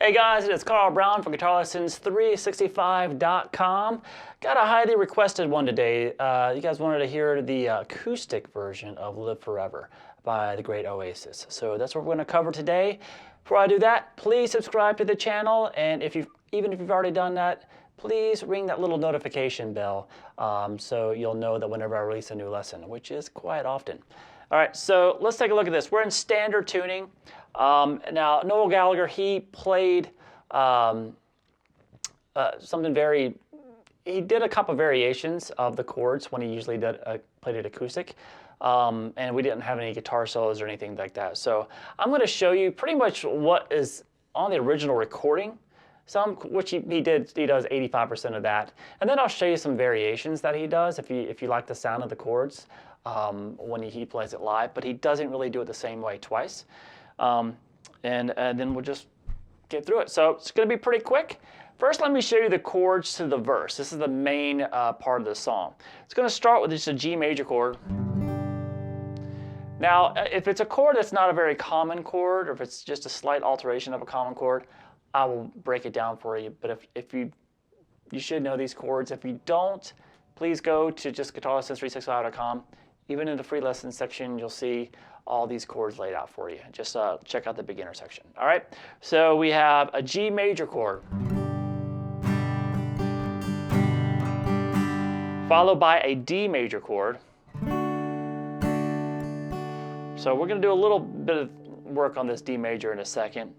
Hey guys, it's Carl Brown from GuitarLessons365.com. Got a highly requested one today. You guys wanted to hear the acoustic version of Live Forever by the great Oasis. So that's what we're going to cover today. Before I do that, please subscribe to the channel, and even if you've already done that, please ring that little notification bell so you'll know that whenever I release a new lesson, which is quite often. All right, so let's take a look at this. We're in standard tuning. Now, Noel Gallagher, he played he did a couple variations of the chords when he usually played it acoustic, and we didn't have any guitar solos or anything like that. So I'm going to show you pretty much what is on the original recording, which he does 85% of that, and then I'll show you some variations that he does if you like the sound of the chords when he plays it live, but he doesn't really do it the same way twice. And then we'll just get through it. So it's going to be pretty quick. First, let me show you the chords to the verse. This is the main part of the song. It's going to start with just a G major chord. Now, if it's a chord that's not a very common chord, or if it's just a slight alteration of a common chord, I will break it down for you. But if you should know these chords. If you don't, please go to just GuitarLessons365.com. Even in the free lessons section, you'll see all these chords laid out for you. Just check out the beginner section. All right, so we have a G major chord, followed by a D major chord. So we're going to do a little bit of work on this D major in a second.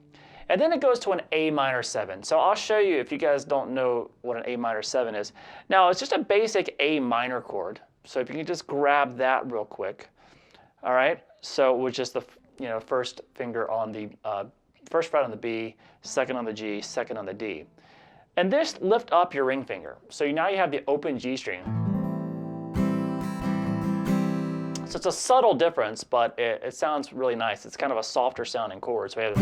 And then it goes to an A minor 7. So I'll show you if you guys don't know what an A minor 7 is. Now, it's just a basic A minor chord. So if you can just grab that real quick. All right, so with just the first finger on the first fret on the B, second on the G, second on the D. And this lift up your ring finger. So now you have the open G string. So it's a subtle difference, but it sounds really nice. It's kind of a softer sounding chord. So we have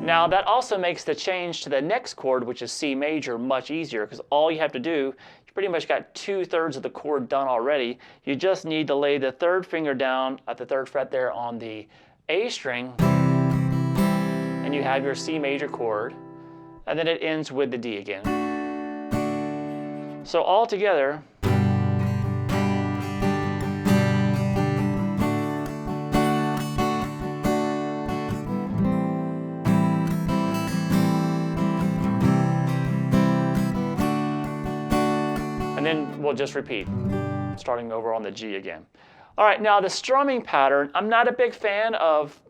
Now that also makes the change to the next chord, which is C major, much easier, because all you have to do, you pretty much got 2/3 of the chord done already. You just need to lay the third finger down at the third fret there on the A string, and you have your C major chord, and then it ends with the D again. So all together, and then we'll just repeat, starting over on the G again. All right, now the strumming pattern, I'm not a big fan of,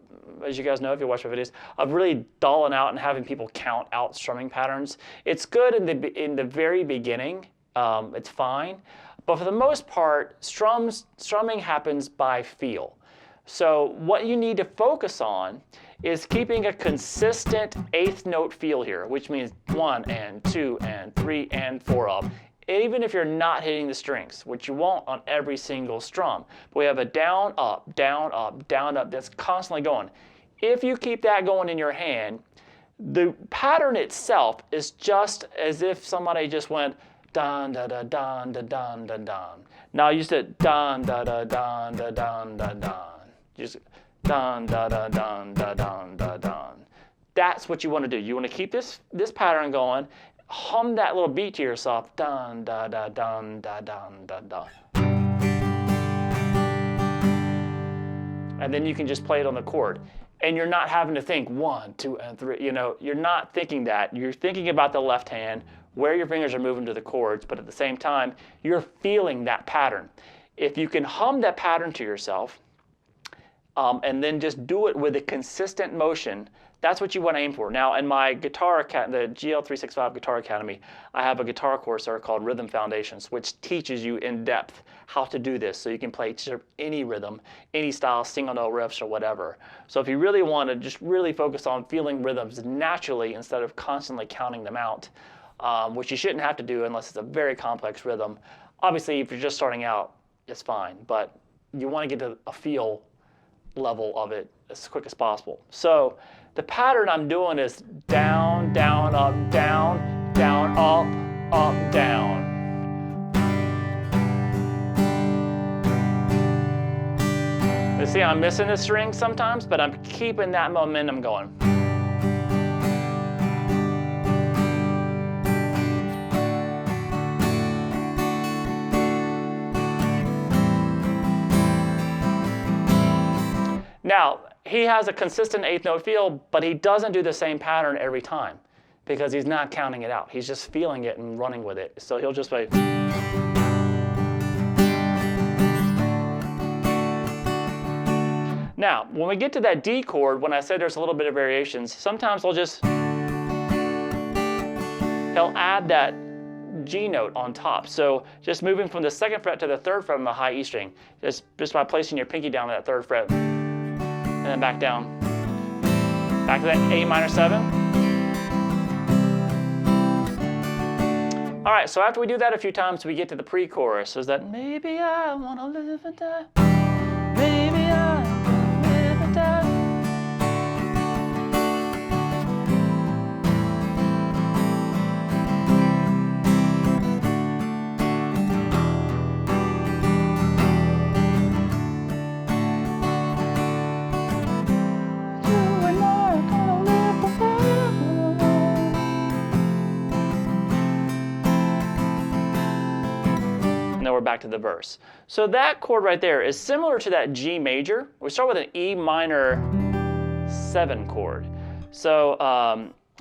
as you guys know if you watch my videos, of really dulling out and having people count out strumming patterns. It's good in the very beginning, it's fine, but for the most part, strumming happens by feel. So what you need to focus on is keeping a consistent eighth note feel here, which means 1 and 2 and 3 and 4 up. Even if you're not hitting the strings, which you won't on every single strum. But we have a down, up, down, up, down, up that's constantly going. If you keep that going in your hand, the pattern itself is just as if somebody just went don, da, da, don, da, don, da, don. Now you said don, da, da, don, da, don, da, don. Just don, da, da, don, da, don, da, don. That's what you want to do. You want to keep this pattern going. Hum that little beat to yourself, dun da da dun da dun da da. And then you can just play it on the chord. And you're not having to think 1, 2, and 3. You're not thinking that. You're thinking about the left hand, where your fingers are moving to the chords, but at the same time, you're feeling that pattern. If you can hum that pattern to yourself, and then just do it with a consistent motion, that's what you want to aim for. Now, in my the GL365 Guitar Academy, I have a guitar course there called Rhythm Foundations, which teaches you in depth how to do this so you can play any rhythm, any style, single note riffs or whatever. So if you really want to just really focus on feeling rhythms naturally instead of constantly counting them out, which you shouldn't have to do unless it's a very complex rhythm. Obviously, if you're just starting out, it's fine, but you want to get to a feel level of it as quick as possible. So the pattern I'm doing is down, down, up, down, down, up, up, down. See, I'm missing the string sometimes, but I'm keeping that momentum going. Now, he has a consistent eighth note feel, but he doesn't do the same pattern every time because he's not counting it out. He's just feeling it and running with it. So he'll just play. Now, when we get to that D chord, when I said there's a little bit of variations, sometimes he'll add that G note on top. So just moving from the 2nd fret to the 3rd fret on the high E string, just by placing your pinky down on that 3rd fret, and then back down. Back to that A minor 7. All right, so after we do that a few times, we get to the pre-chorus. Is that maybe I wanna live and die, maybe I wanna live and die. We're back to the verse. So that chord right there is similar to that G major. We start with an E minor 7 chord. So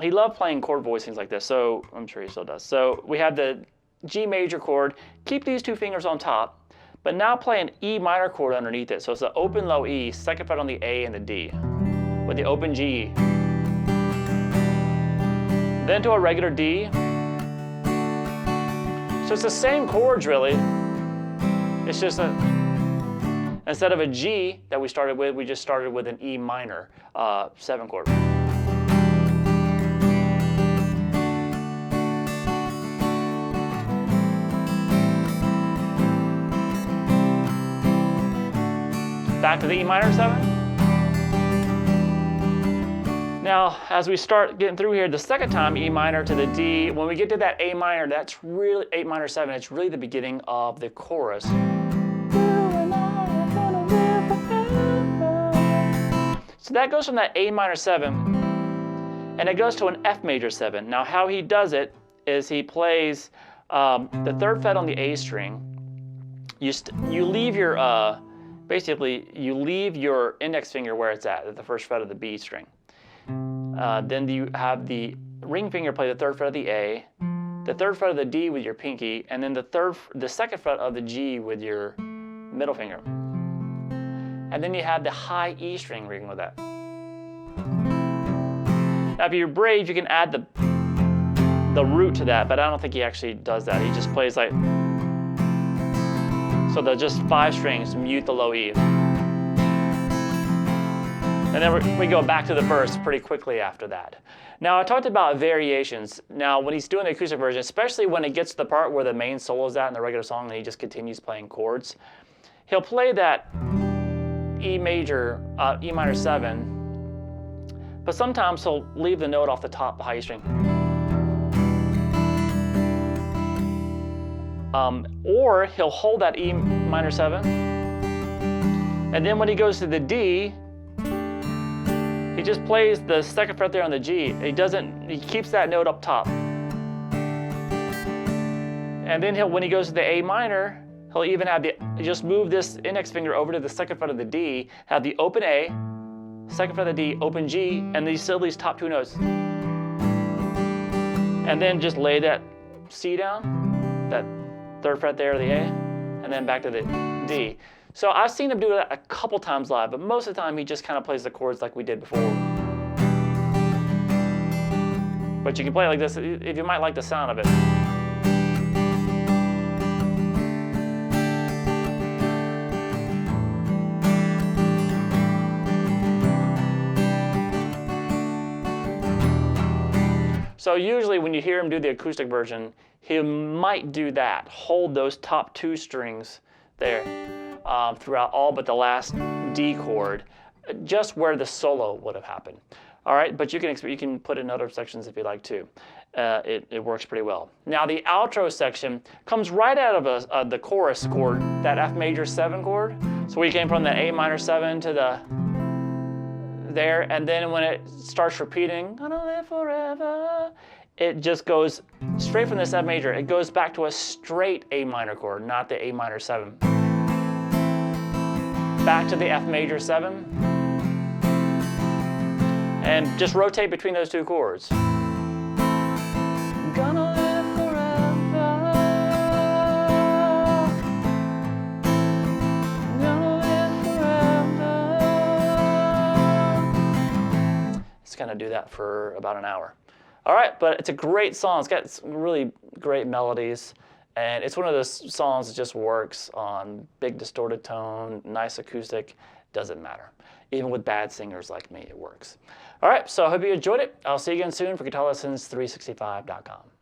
he loved playing chord voicings like this, so I'm sure he still does. So we have the G major chord, keep these 2 fingers on top, but now play an E minor chord underneath it. So it's an open low E, 2nd fret on the A and the D, with the open G. Then to a regular D. So it's the same chords really. It's just instead of a G that we started with, we just started with an E minor 7 chord. Back to the E minor 7. Now, as we start getting through here, the 2nd time, E minor to the D, when we get to that A minor, that's really, 8 minor 7, it's really the beginning of the chorus. So that goes from that A minor 7, and it goes to an F major 7. Now, how he does it is he plays the 3rd fret on the A string. You leave your, basically, you leave your index finger where it's at the 1st fret of the B string. Then you have the ring finger play the 3rd fret of the A, the 3rd fret of the D with your pinky, and then the 2nd fret of the G with your middle finger. And then you have the high E string ring with that. Now if you're brave, you can add the root to that, but I don't think he actually does that. He just plays like, so they're just 5 strings, mute the low E. And then we go back to the verse pretty quickly after that. Now, I talked about variations. Now, when he's doing the acoustic version, especially when it gets to the part where the main solo is at in the regular song and he just continues playing chords, he'll play that E major, E minor 7, but sometimes he'll leave the note off the top, the high E string. Or he'll hold that E minor 7, and then when he goes to the D, he just plays the 2nd fret there on the G. He keeps that note up top. And then when he goes to the A minor, he'll even have just move this index finger over to the 2nd fret of the D, have the open A, 2nd fret of the D, open G, and these still these top 2 notes. And then just lay that C down, that 3rd fret there of the A, and then back to the D. So I've seen him do that a couple times live, but most of the time he just kind of plays the chords like we did before. But you can play it like this if you might like the sound of it. So usually when you hear him do the acoustic version, he might do that, hold those top 2 strings there. Throughout all but the last D chord, just where the solo would have happened. All right, but you can put it in other sections if you like too. It works pretty well. Now the outro section comes right out of the chorus chord, that F major 7 chord. So we came from the A minor 7 to the there, and then when it starts repeating, gonna live forever, it just goes straight from this F major. It goes back to a straight A minor chord, not the A minor 7. Back to the F major 7. And just rotate between those two chords. Gonna live forever. Gonna live forever. It's gonna do that for about an hour. All right, but it's a great song. It's got really great melodies, and it's one of those songs that just works on big distorted tone, nice acoustic, doesn't matter. Even with bad singers like me, it works. All right, so I hope you enjoyed it. I'll see you again soon for GuitarLessons365.com.